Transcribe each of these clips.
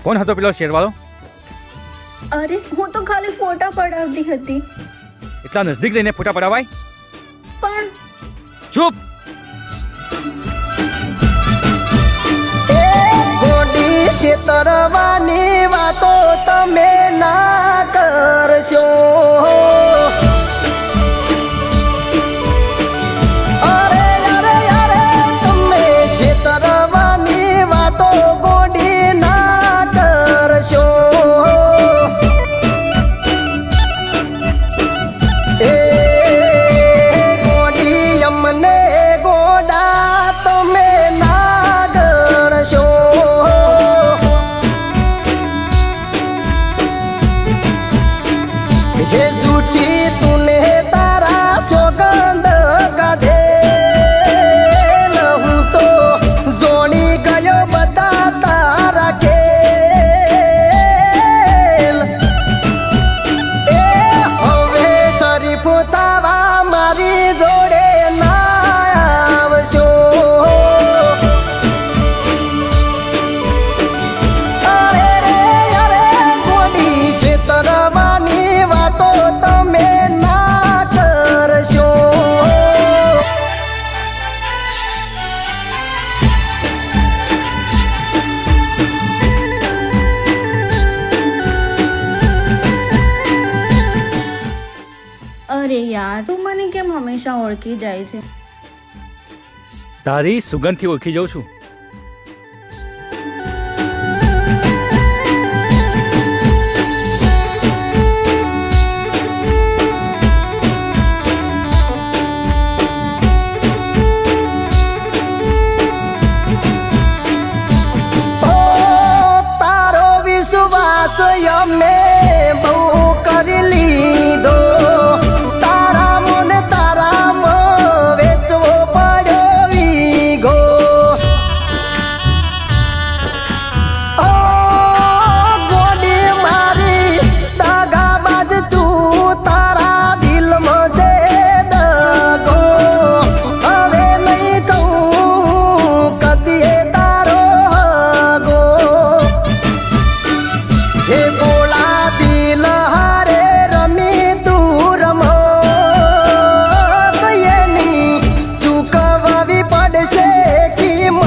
કોણ હતો પેલો શેરવાળો? અરે હું તો ખાલી ફોટા પડાવતી હતી. એટલા નજદીક જઈને ફોટા પડાવાય? પણ ચૂપ. ગોડી છેતરવાની વાતો તમે ના કરશો. અરે અરે અરે તમે છેતરવાની વાતો ગોડી ના કરશો. એ ગોડી અમને ગોડા તમે ના ગણશો. હે જૂઠી તુને તારા સોગંદ કાઢે હું તો જોણી ગયો બધા તારા ખેલ. એ હવે શરીફ તારા મારી જોડે ના આવશો. અરે રે અરે ગોડી છેતરવાની વાતો તમે ના કરશો. અરે યાર, તું મને કેમ હંમેશા ઓળખી જાય છે? તારી સુગંધથી ઓળખી જાઉં છું. ઓ તારો વિશ્વાસ અમે બહુ કરી લીધો. તારા મને તારા વેચવો પડ્યો વીઘો. ઓ ગોડી મારી દગાબાજ તું તારા દિલમાં છે દગો. હવે નહીં કહું કદીએ તારો હગો. હે બોલા દિલ હારે રમી તું રમો. એની ચૂકવવી પડશે કિંમત.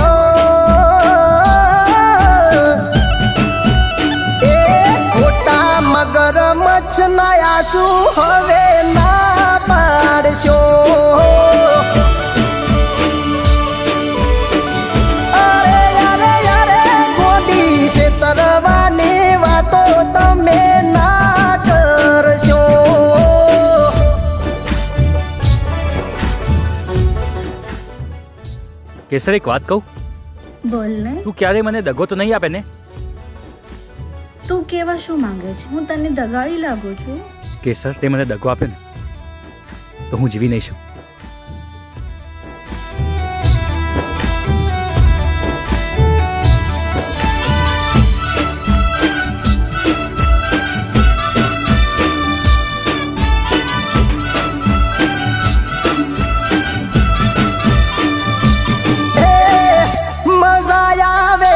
એ ખોટા મગરમચ્છ ના આંસુ હવે ના પાડશો. અરે અરે અરે ગોડી છેતરવાની વાતો તમે ના કરશો. કેસર, એક વાત કહું? બોલ ને. તું ક્યારેય મને દગો તો નહીં આપે ને? તું કેવા શું માંગે છે? હું તને દગાડી લાગુ છું? કેસર, તે મને દગો આપે ને તો હું જીવી નહીં શકું. એ મજા આવે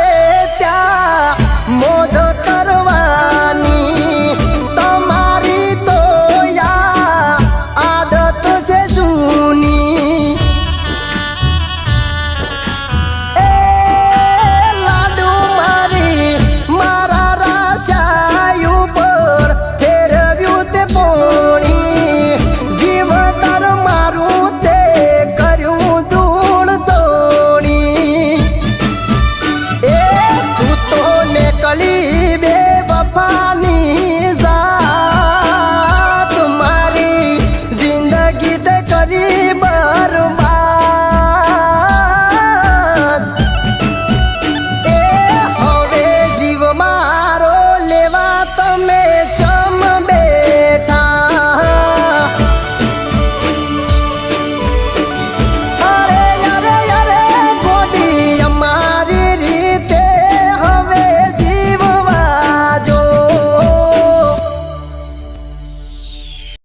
ત્યાં મોજ કરવાની. તમારી તો યા આદત છે જૂની. એ લાડુ મારી મારા રાશાય ઉપર ફેરવ્યું તે પોણી. જીવતર મારું તે કર્યું ધૂળ ધોણી. એ તું તો નીકળી બે વફાની જાત. મારી જિંદગી તે કરી બરબાદ.